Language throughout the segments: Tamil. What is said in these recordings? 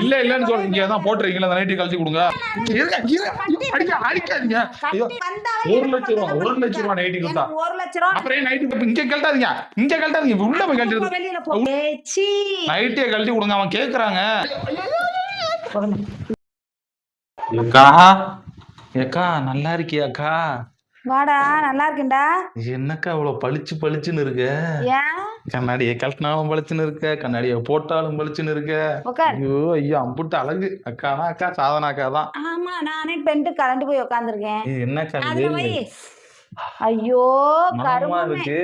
இல்ல இல்லன்னு சொல்றீங்க தான் போட்டுறீங்களா அந்த நைட்டி கழட்டி கொடுங்க. அடிக்காதீங்க. ஐயோ 1,00,000 நைட்டி கொடுத்தா 1,00,000 அப்புறம் நைட்டி இங்க கழட்டாதீங்க, இங்க கழட்டாதீங்க, உள்ள போய் கழட்டி வெளியில போ. நைட்டியை கழட்டி கொடுங்க அவன் கேக்குறாங்க. ஏக்கா ஏக்கா நல்லா இருக்கியாக்கா? வாடா நல்லா இருக்கேன்டா. என்னக்கா இவ்வளவு பளிச்சு பளிச்சுன்னு இருக்க? ஏன் கண்ணாடியை கழட்டினாலும் பளிச்சுன்னு இருக்க, கண்ணாடியை போட்டாலும் பளிச்சுன்னு இருக்க. உட்கார். ஐயோ ஐயோ அம்புட்டு அழகு அக்கானா அக்கா, சாதனா அக்கா தான். ஆமா நானே பெண்டு கலண்டு போய் உட்காந்துருக்கேன். என்னக்கா அதுல போய் ஐயோ மனமா கருமமே. இருக்கு.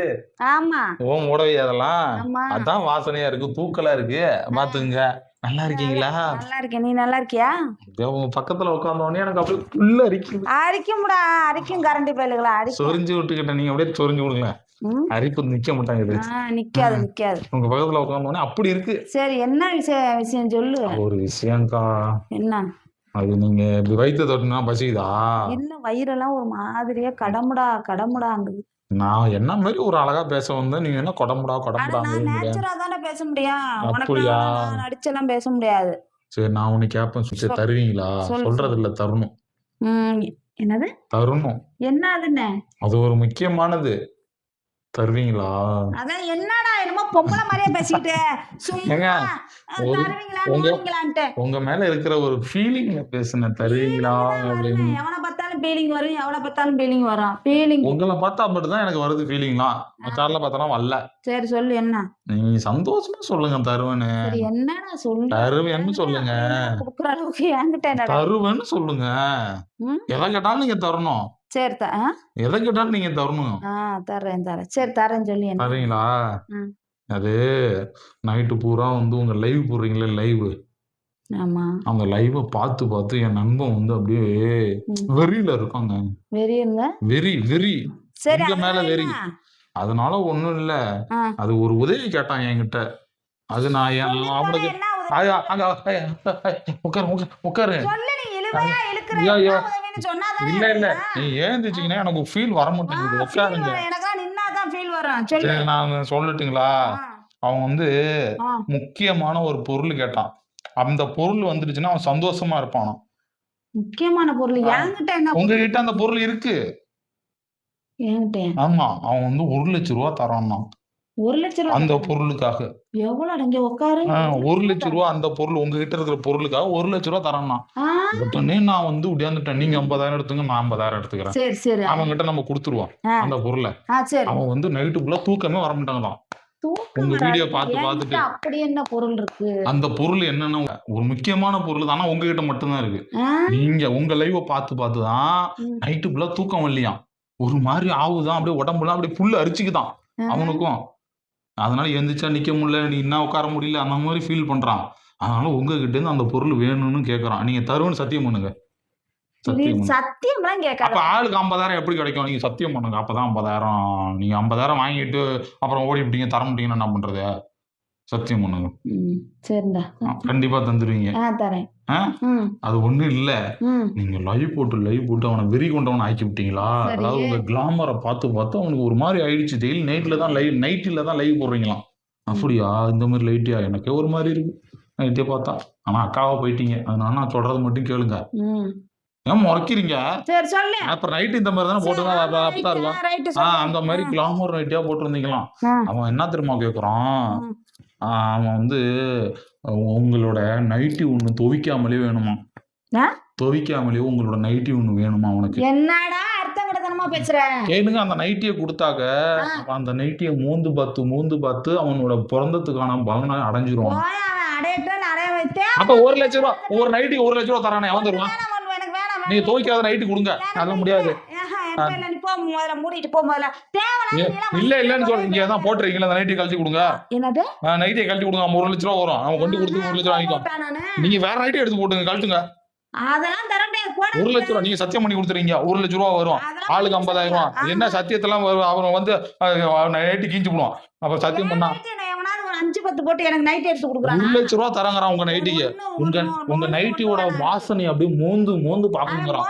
ஆமா ஓம் உடவை அதெல்லாம் ஆமா அதான் வாசனையா இருக்கு, தூக்கலா இருக்கு. பாத்துங்க. நல்லா இருக்கீங்களா? நல்லா இருக்கேன். நீ நல்லா இருக்கியா? உங்க பக்கத்துல உட்கார்ந்தோடனே எனக்கு அப்படியே புல்ல அரிக்குது. அரிக்கும்டா அரிக்கும் கரண்டி பயலுகளா அரிக்கும். சொரிஞ்சு விட்டுக்கிட்டேன், நீங்க அப்படியே சொரிஞ்சு விடுங்க. அரிப்பு நிக்க மாட்டாங்குது. நிக்காது நிக்காது. உங்க பக்கத்துல உட்கார்ந்தோடனே அப்படி இருக்கு. சரி என்ன விஷயம் சொல்லு. ஒரு விஷயம்க்கா. என்ன? அது நீங்க இப்படி வயிற்று தொட்டுனா பசிக்குதா? இல்ல வயிறெல்லாம் ஒரு மாதிரியா கடமுடாங்குது. நான் என்ன மாதிரி ஒரு அழகா பேச வந்தேன், நீங்க என்ன கொடமுடா நான் நேச்சுரா தானே பேச முடியும். அப்படியா? நான் நடிச்செல்லாம் பேச முடியாது. சரி நான் உன்னை கேட்பேன், தருவீங்களா? சொல்றது இல்ல, தரணும். என்னது தரணும்? என்ன அதுன்னு? அது ஒரு முக்கியமானது. தருவீங்களா? அதான் என்னடா என்னமோ பொம்பளை மாதிரியே பேசிட்டு சும்மா உங்க மேல இருக்கிற ஒரு ஃபீலிங்ல பேசுன, தருவீங்களா அப்படின்னு. எவனை பார்த்தாலும் ஃபீலிங் வரும், எவனை பார்த்தாலும் ஃபீலிங் வரும். ஃபீலிங் உங்களை பார்த்தா மட்டும் தான் எனக்கு வருது ஃபீலிங்லாம், மச்சான்ல பார்த்தா வரல. சரி சொல்லு என்ன? நீங்க சந்தோஷமா சொல்லுங்க தருவேன்னு. என்னடா சொல்லு. தருவேன்னு சொல்லுங்க. குடுக்குற அளவுக்கு என்கிட்ட தருவேன்னு சொல்லுங்க. எதை கேட்டாலும் நீங்க தரணும். சரி எதை கேட்டாலும் நீங்க தரணும். தரேன். சரி தரேன்னு சொல்லி தரீங்களா? அது நைட்டு பூரா உங்க லைவ் போடுறீங்களே, லைவ். ஆமா அந்த லைவ பார்த்து என் நண்பன் அப்படியே வெறியில இருக்காங்க. வெறி சரி உங்க மேல வெறி. அதனால ஒண்ணும் இல்ல, அது ஒரு உதவி கேட்டான் என்கிட்ட. அது நான் அவனுக்கு உட்காரு. இல்ல இல்ல நீ ஏந்திச்சீங்கன்னா எனக்கு ஃபீல் வர மாட்டேங்குது, உட்காருங்க. சரி நான் சொல்லட்டுங்களா? அவன் முக்கியமான ஒரு பொருள் கேட்டான். அந்த பொருள் வந்துடுச்சுன்னா அவன் சந்தோஷமா இருப்பானா? முக்கியமான பொருள் என்கிட்ட என்ன? உங்ககிட்ட அந்த பொருள் இருக்கு. ஆமா அவன் 1,00,000 தரான்னா. 1,00,000 அந்த பொருளுக்காக. எவ்வளவு அடங்க உட்காரு. 1,00,000 அந்த பொருள், உங்ககிட்ட இருக்கிற பொருளுக்காக 1,00,000 தரான்னா. உடனே நான் உடியாந்துட்டேன். நீங்க 50,000 எடுத்துங்க, நான் 50,000 எடுத்துக்கிறேன். சரி சரி அவன் கிட்ட நம்ம கொடுத்துருவோம் அந்த பொருளை. அவன் நைட்டு ஃபுல்லா தூக்கமே வர மாட்டாங்களாம். உங்க வீடியோ பார்த்துட்டு அப்படி என்ன பொருள் இருக்கு? அந்த பொருள் என்னன்னா ஒரு முக்கியமான பொருள் தானா, உங்ககிட்ட மட்டும்தான் இருக்கு. நீங்க உங்க லைவ பார்த்து தான் நைட்டு ஃபுல்லா தூக்கம் வரலையா, ஒரு மாதிரி ஆகுதான், அப்படியே உடம்புலாம் அப்படியே புல்லு அரிச்சுக்குதான் அவனுக்கும். அதனால எந்திரிச்சா நிக்க முடியல, நீ என்ன உட்கார முடியல, அந்த மாதிரி ஃபீல் பண்றான். அதனால உங்ககிட்ட இருந்து அந்த பொருள் வேணும்னு கேக்குறான். நீங்க தருவேன்னு சத்தியம் பண்ணுங்க. சத்தியம்லாம் கேட்காத. அப்ப ஆளுக்கு 50,000 எப்படி கிடைக்கும்? நீங்க சத்தியம் பண்ணுங்க, அப்பதான் 50,000. நீங்க 50,000 வாங்கிட்டு அப்புறம் ஓடிவிட்டீங்க, தர மாட்டீங்கன்னா என்ன பண்றது? சத்தியம் பண்ணுங்க. சரிடா கண்டிப்பா தந்துருவீங்க. தரேன். அது ஒண்ணும் இல்ல, நீங்க லைவ் போட்டு அவனை வெறி கொண்டவனை ஆக்கி விட்டீங்களா? அதாவது உங்க கிளாமரை பார்த்து அவனுக்கு ஒரு மாதிரி ஆயிடுச்சு. டெய்லி நைட்ல தான் லைவ் போடுறீங்களாம். அப்படியா? இந்த மாதிரி லைட்டியா? எனக்கே ஒரு மாதிரி இருக்கு நைட்டே பார்த்தா. ஆனா அக்காவா போயிட்டீங்க, அதனால நான் சொல்றது மட்டும் கேளுங்க. ஏன் முறைக்கிறீங்க? சரி சொல்லு. அப்புறம் நைட் இந்த மாதிரி தானே போட்டுதான் அந்த மாதிரி கிளாமர் நைட்டியா போட்டிருந்தீங்களாம். அவன் என்ன தெரியுமா கேக்குறான்? அவன் உங்களோட நைட்டி ஒண்ணு துவைக்காமலே வேணுமா? துவைக்காமலே உங்களோட நைட்டி ஒண்ணு வேணுமா அவனுக்கு? என்னடா அர்த்தம் கடத்தனமா பேசுற? கேளுங்க. அந்த நைட்டியை கொடுத்தாக்க அந்த நைட்டியை மூந்து பார்த்து அவனோட பிறந்ததுக்கான பலனை அடைஞ்சிருவான். அப்ப 1,00,000 ஒரு நைட்டி 1,00,000 தரானே அவன் தருவான். நீங்க துவைக்காத நைட்டு கொடுங்க. அது முடியாது. இல்ல இல்லன்னு சொல்றீங்க தான் போட்டுறீங்களா? அந்த நைட்டியை கழட்டி கொடுங்க. என்னது? நைட்டியை கழட்டி கொடுங்க. 1,00,000 வரும். அவன் கொண்டு கொடுத்து 1,00,000 வாங்கிக்கோ. நீங்க வேற நைட்டி எடுத்து போட்டுங்க, கழட்டுங்க. அதெல்லாம் தர முடியாது. 1,00,000 நீங்க சத்தியம் பண்ணி கொடுத்துறீங்க. 1,00,000 வரும். ஆளுக்கு 50,000. என்ன சத்தியத்தெல்லாம் அவன் நைட்டி கீஞ்சு போடுவான். அப்புறம் சத்தியம் பண்ணா 5-10 போட்டு எனக்கு நைட் எடுத்து கொடுக்குறான் 1,00,000 தரங்கறான் உங்க நைட்டிக்கு. உங்க நைட்டியோட வாசனை அப்படியே மோந்து பாக்கணுங்கறான்.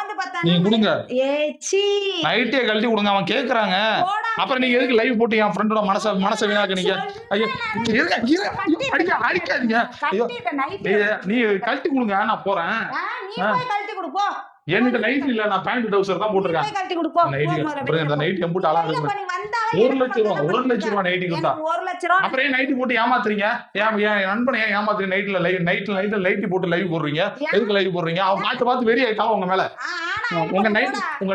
நீங்க கொடுங்க. நைட்டியை கழட்டி கொடுங்க. அவன் கேக்குறாங்க. அப்புறம் நீங்க எதுக்கு லைவ் போட்டு என் ஃப்ரெண்டோட மனச வீணாக்குனீங்க? ஐயோ அடிக்காதீங்க. ஐயோ நீ கழட்டி கொடுங்க. நான் போறேன். என்கிட்ட நைட் இல்ல. நான் பேண்ட் டவுசர் தான் போட்டிருக்கேன். நைட் எம்பூட்டு அழகா இருக்கு. 1,00,000 ரூபாய் நைட்டி கொடுத்தா. அப்புறம் ஏன் நைட்டி போட்டு ஏமாத்துறீங்க? என் நண்பனை ஏன் ஏமாத்துறீங்க? நைட்ல லைட் போட்டு லைவ் போடுறீங்க. எதுக்கு லைவ் போடுறீங்க? அவன் பார்த்து வெறி ஆயிட்டான் உங்க மேல. உங்க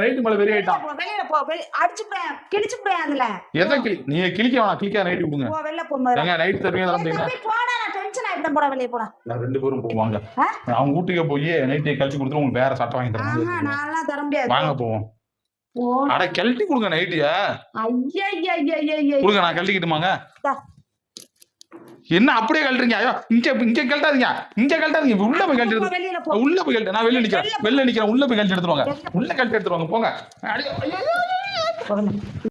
நைட்டு மேல வெறி ஆயிட்டான். எதை நீங்க கிளிக்க வேணாம். கிளிக்க நைட்டி கொடுங்க. நைட் தருவீங்க. ரெண்டு பேரும் போவாங்க. அவங்க வீட்டுக்கு போய் நைட்டியை கழிச்சு கொடுத்துட்டு உங்களுக்கு வேற சட்டை வாங்கி தரேன். வாங்க போவோம். அட கழட்டி கொடுங்க நைட்டிய. கொடுங்க. நான் கழட்டிக்கிட்டுமாங்க? என்ன அப்படியே கழட்டுறீங்க? ஐயோ இங்க கழட்டாதீங்க. உள்ள போய் கழட்டி. உள்ள போய் கழட்டு. நான் வெளில நிக்கிறேன். உள்ள போய் கழட்டி எடுத்துருவாங்க. உள்ள கழட்டி எடுத்துருவாங்க. போங்க.